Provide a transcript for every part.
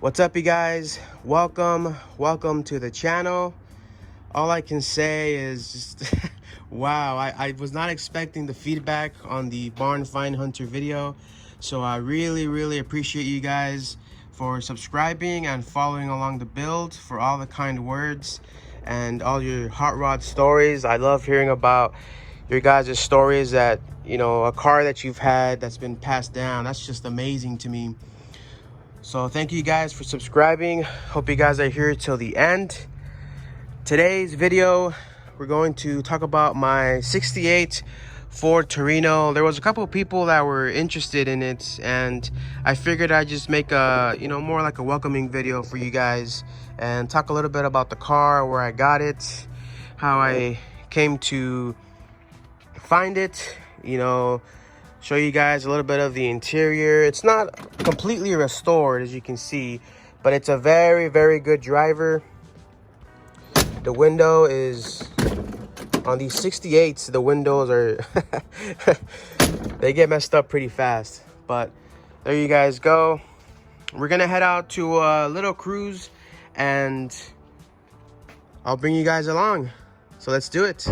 What's up, you guys? Welcome to the channel. All I can say is just wow, I was not expecting the feedback on the barn find hunter video, so I really appreciate you guys for subscribing and following along the build, for all the kind words and all your hot rod stories. I love hearing about your guys' stories, that a car that you've had that's been passed down. That's just amazing to me. So thank you guys for subscribing. Hope you guys are here till the end. Today's video, we're going to talk about my 68 Ford Torino. There was a couple of people that were interested in it, and I figured I'd just make a more like a welcoming video for you guys and talk a little bit about the car, where I got it, how I came to find it, show you guys a little bit of the interior. It's not completely restored, as you can see, but it's a very good driver. The window is on these 68s, the windows are they get messed up pretty fast, but there you guys go. We're gonna head out to a little cruise and I'll bring you guys along, so let's do it.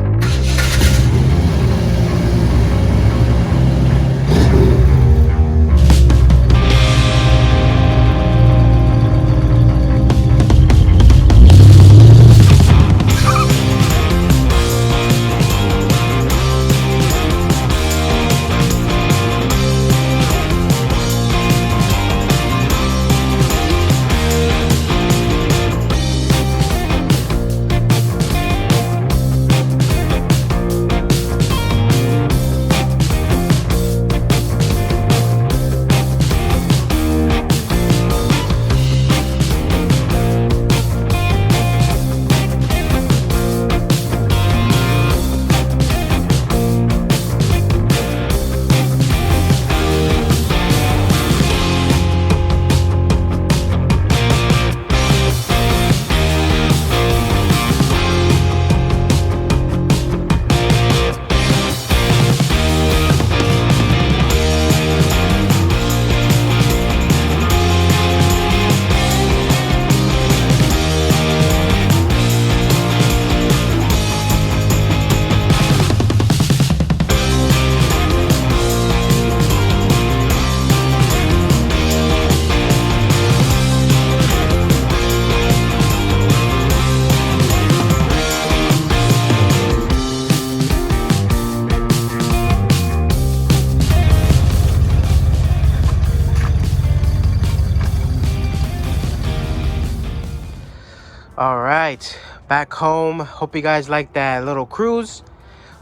All right, back home. Hope you guys like that little cruise,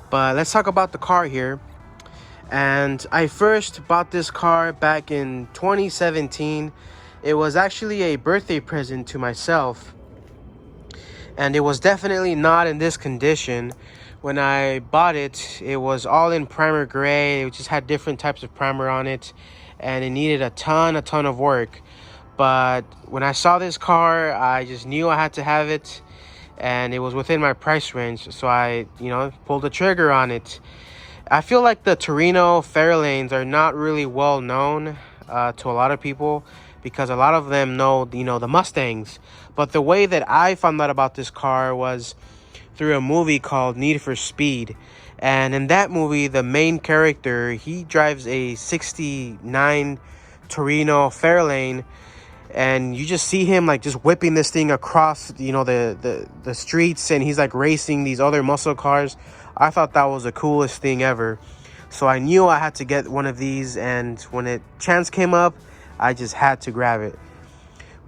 but let's talk about the car here. And I first bought this car back in 2017. It was actually a birthday present to myself, and it was definitely not in this condition. When I bought it, it was all in primer gray. It just had different types of primer on it, and it needed a ton of work. But when I saw this car, I just knew I had to have it, and it was within my price range, so I pulled the trigger on it. I feel like the Torino Fairlanes are not really well known to a lot of people, because a lot of them know the Mustangs. But the way that I found out about this car was through a movie called Need for Speed. And in that movie, the main character, he drives a 69 Torino Fairlane, and you just see him like just whipping this thing across the streets, and he's like racing these other muscle cars. I thought that was the coolest thing ever, so I knew I had to get one of these, and when a chance came up, I just had to grab it.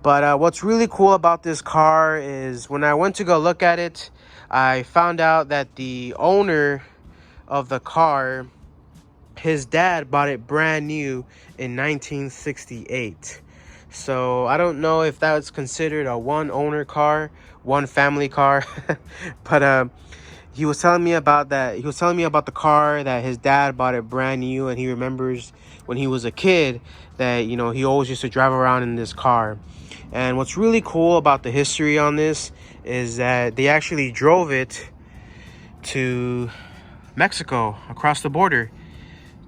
But what's really cool about this car is when I went to go look at it, I found out that the owner of the car, his dad bought it brand new in 1968. So I don't know if that was considered a one owner car, one family car, but he was telling me about that. He was telling me about the car, that his dad bought it brand new, and he remembers when he was a kid that he always used to drive around in this car. And what's really cool about the history on this is that they actually drove it to Mexico, across the border.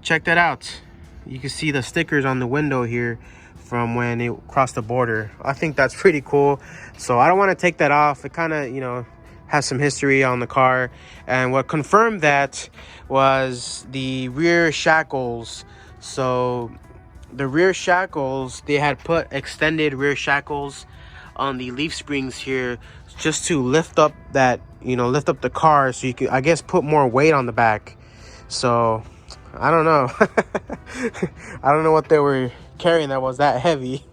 Check that out. You can see the stickers on the window here, from when it crossed the border. I think that's pretty cool. So I don't want to take that off. It kind of, you know, has some history on the car. And what confirmed that was the rear shackles. So the rear shackles, they had put extended rear shackles on the leaf springs here just to lift up that, you know, lift up the car so you could, I guess, put more weight on the back. So I don't know. I don't know what they were carrying that was that heavy.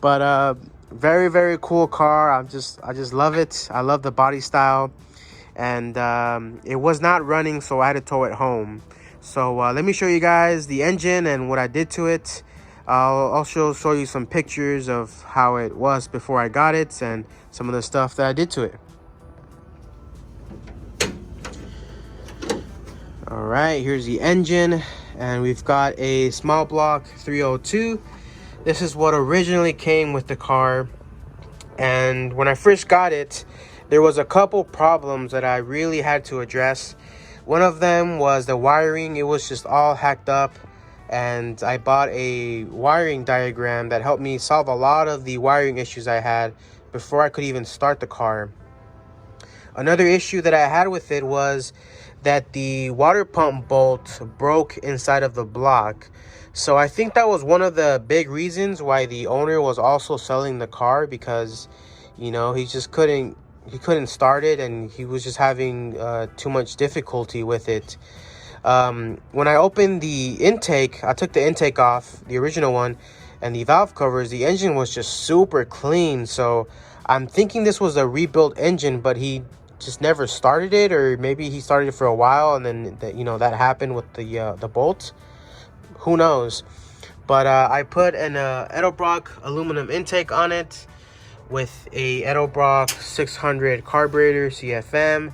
But very, very cool car. I just love it. I love the body style. And it was not running, so I had to tow it home. So let me show you guys the engine and what I did to it. I'll also show you some pictures of how it was before I got it and some of the stuff that I did to it. All right, here's the engine, and we've got a small block 302. This is what originally came with the car. And when I first got it, there was a couple problems that I really had to address. One of them was the wiring. It was just all hacked up, and I bought a wiring diagram that helped me solve a lot of the wiring issues I had before I could even start the car. Another issue that I had with it was that the water pump bolt broke inside of the block. So I think that was one of the big reasons why the owner was also selling the car, because, you know, he couldn't start it, and he was just having too much difficulty with it. When I opened the intake, I took the intake off, the original one, and the valve covers. The engine was just super clean. So I'm thinking this was a rebuilt engine, but he just never started it, or maybe he started it for a while and then that happened with the bolt. Who knows? But I put an Edelbrock aluminum intake on it with a Edelbrock 600 carburetor CFM.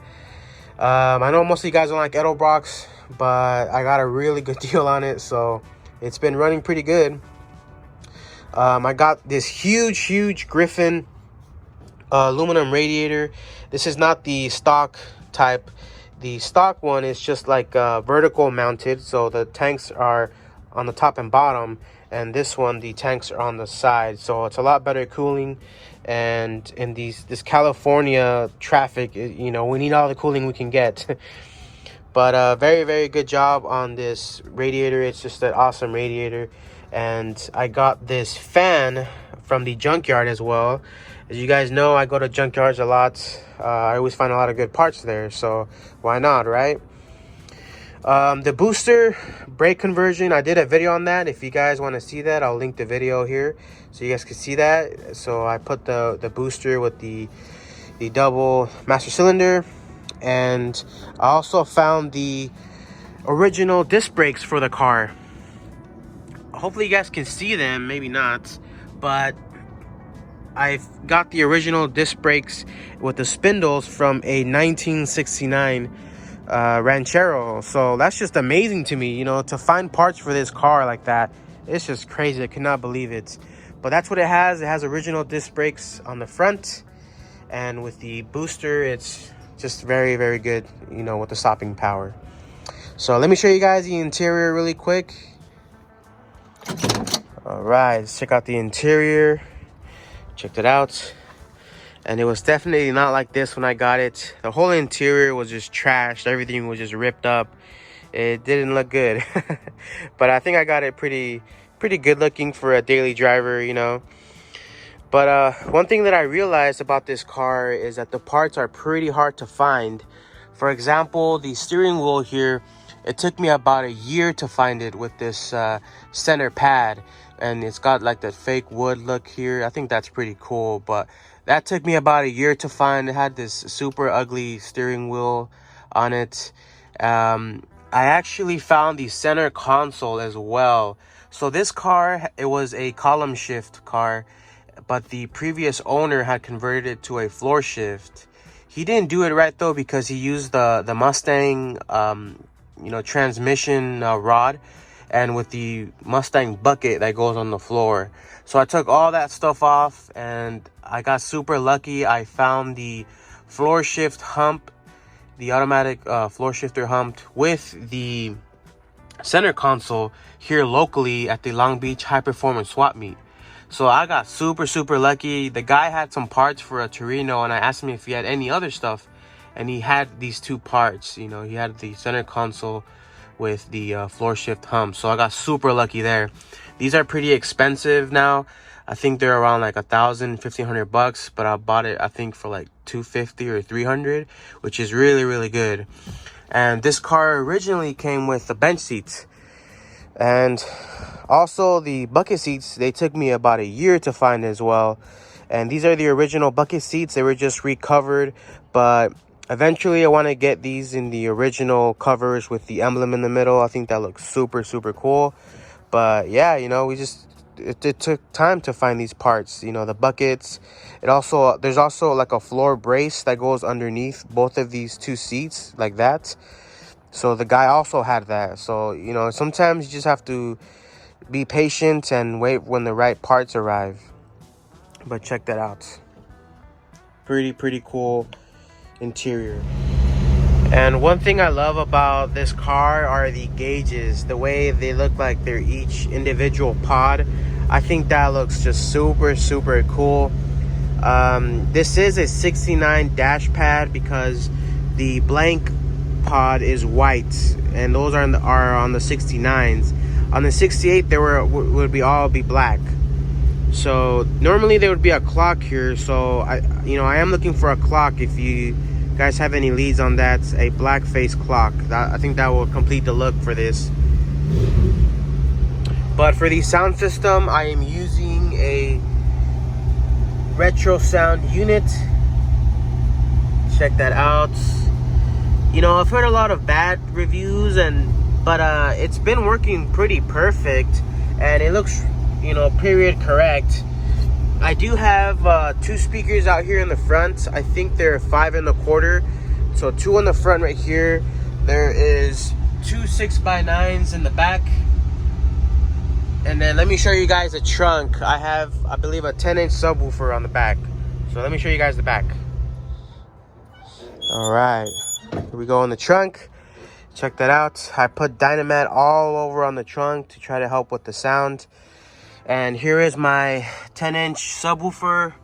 I know most of you guys don't like Edelbrocks, but I got a really good deal on it, so it's been running pretty good. I got this huge Griffin aluminum radiator. This is not the stock type. The stock one is just like vertical mounted, so the tanks are on the top and bottom, and this one, the tanks are on the side, so it's a lot better cooling. And in this California traffic, you know, we need all the cooling we can get. But very good job on this radiator. It's just an awesome radiator. And I got this fan from the junkyard as well. As you guys know, I go to junkyards a lot. I always find a lot of good parts there, so why not, right? The booster brake conversion, I did a video on that. If you guys want to see that, I'll link the video here so you guys can see that. So I put the booster with the double master cylinder, and I also found the original disc brakes for the car. Hopefully you guys can see them, maybe not, but I've got the original disc brakes with the spindles from a 1969 Ranchero. So that's just amazing to me, you know, to find parts for this car like that. It's just crazy. I cannot believe it. But that's what it has. It has original disc brakes on the front, and with the booster, it's just very good, you know, with the stopping power. So let me show you guys the interior really quick. All right, let's check out the interior. Checked it out, and it was definitely not like this when I got it. The whole interior was just trashed. Everything was just ripped up. It didn't look good. But I think I got it pretty good looking for a daily driver, you know. But one thing that I realized about this car is that the parts are pretty hard to find. For example, the steering wheel here, it took me about a year to find it with this center pad. And it's got like that fake wood look here. I think that's pretty cool, but that took me about a year to find. It had this super ugly steering wheel on it. I actually found the center console as well. So this car, it was a column shift car, but the previous owner had converted it to a floor shift. He didn't do it right though, because he used the Mustang transmission rod, and with the Mustang bucket that goes on the floor. So I took all that stuff off, and I got super lucky. I found the floor shift hump, the automatic floor shifter hump with the center console here locally at the Long Beach High Performance Swap Meet. So I got super lucky. The guy had some parts for a Torino, and I asked him if he had any other stuff, and he had these two parts. You know, he had the center console with the floor shift hump. So I got super lucky there. These are pretty expensive now. I think they're around like $1,000-1,500 but I bought it, I think, for like $250 or $300, which is really good. And this car originally came with the bench seats, and also the bucket seats. They took me about a year to find as well. And these are the original bucket seats. They were just recovered, but eventually I want to get these in the original covers with the emblem in the middle. I think that looks super cool. But yeah, you know, it took time to find these parts, you know, the buckets. There's also like a floor brace that goes underneath both of these two seats like that. So the guy also had that. So, you know, sometimes you just have to be patient and wait when the right parts arrive. But check that out. Pretty cool interior. And one thing I love about this car are the gauges, the way they look like they're each individual pod. I think that looks just super cool. This is a 69 dash pad because the blank pod is white, and those are on the 69s. On the 68 would be black. So normally there would be a clock here, so I am looking for a clock. If you guys have any leads on that, a black face clock, I think that will complete the look for this. But for the sound system, I am using a retro sound unit. Check that out. You know, I've heard a lot of bad reviews, but it's been working pretty perfect, and it looks, you know, period correct. I do have 2 speakers out here in the front. I think they're 5 1/4, so 2 on the front right here. There is 2 6x9s in the back, and then let me show you guys the trunk. I have, I believe, a 10-inch subwoofer on the back. So let me show you guys the back. All right, here we go in the trunk. Check that out. I put Dynamat all over on the trunk to try to help with the sound. And here is my 10-inch subwoofer.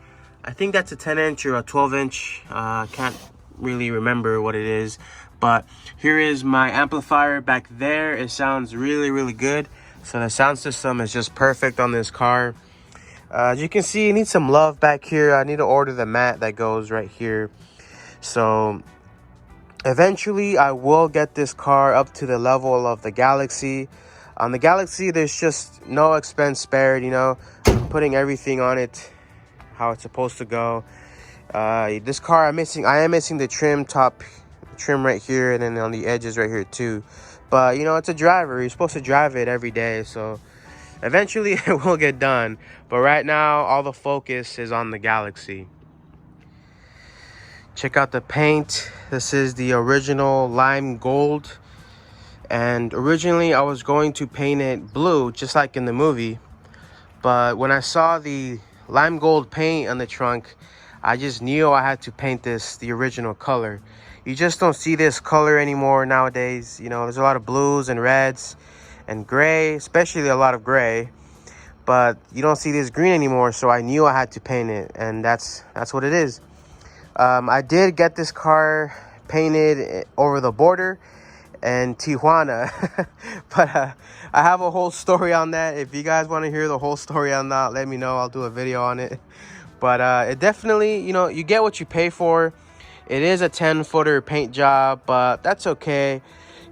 I think that's a 10-inch or a 12-inch. Can't really remember what it is. But here is my amplifier back there. It sounds really good. So the sound system is just perfect on this car. As you can see, it needs some love back here. I need to order the mat that goes right here. So eventually I will get this car up to the level of the Galaxy. On the Galaxy, there's just no expense spared, you know. I'm putting everything on it how it's supposed to go. This car, I am missing the trim right here, and then on the edges right here too. But you know, it's a driver. You're supposed to drive it every day, so eventually it will get done. But right now, all the focus is on the Galaxy. Check out the paint. This is the original lime gold. And originally I was going to paint it blue, just like in the movie. But when I saw the lime gold paint on the trunk, I just knew I had to paint this the original color. You just don't see this color anymore nowadays. You know, there's a lot of blues and reds and gray, especially a lot of gray. But you don't see this green anymore, so I knew I had to paint it, and that's what it is. I did get this car painted over the border in Tijuana, but I have a whole story on that. If you guys want to hear the whole story on that, let me know. I'll do a video on it. But it definitely, you know, you get what you pay for. It is a 10-footer paint job, but that's okay.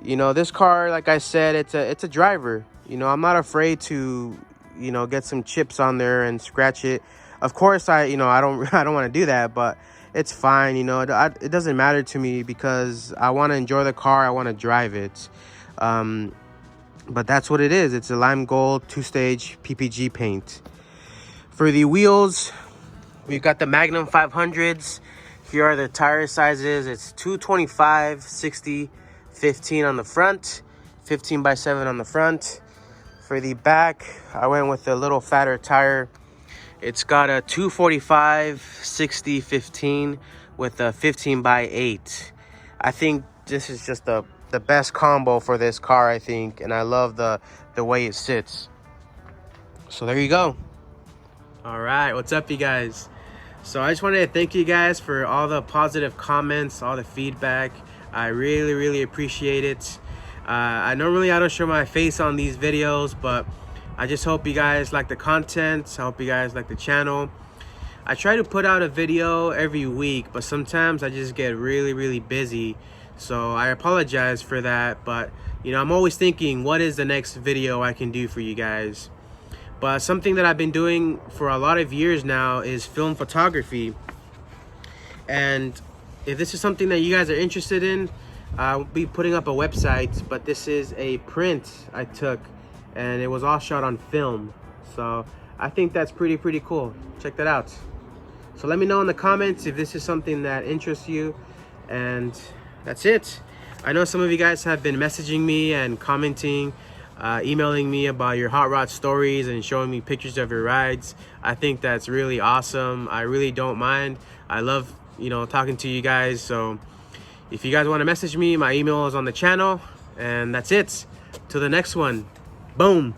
You know, this car, like I said, it's a driver. You know, I'm not afraid to, you know, get some chips on there and scratch it. Of course, I don't want to do that, but it's fine. You know, it doesn't matter to me because I want to enjoy the car. I want to drive it. But that's what it is. It's a lime gold 2-stage PPG paint. For the wheels, we've got the Magnum 500s. Here are the tire sizes. It's 225, 60, 15 on the front, 15x7 on the front. For the back, I went with a little fatter tire. It's got a 245, 60, 15 with a 15x8. I think this is just a the best combo for this car, I think, and I love the way it sits. So there you go. All right, what's up, you guys? So I just wanted to thank you guys for all the positive comments, all the feedback. I really appreciate it. I don't show my face on these videos, but I just hope you guys like the content. I hope you guys like the channel. I try to put out a video every week, but sometimes I just get really busy. So I apologize for that, but you know, I'm always thinking, what is the next video I can do for you guys? But something that I've been doing for a lot of years now is film photography. And if this is something that you guys are interested in, I'll be putting up a website, but this is a print I took and it was all shot on film. So I think that's pretty cool. Check that out. So let me know in the comments if this is something that interests you. And that's it. I know some of you guys have been messaging me and commenting, emailing me about your hot rod stories and showing me pictures of your rides. I think that's really awesome. I really don't mind. I love, you know, talking to you guys. So if you guys want to message me, my email is on the channel. And that's it. Till the next one. Boom.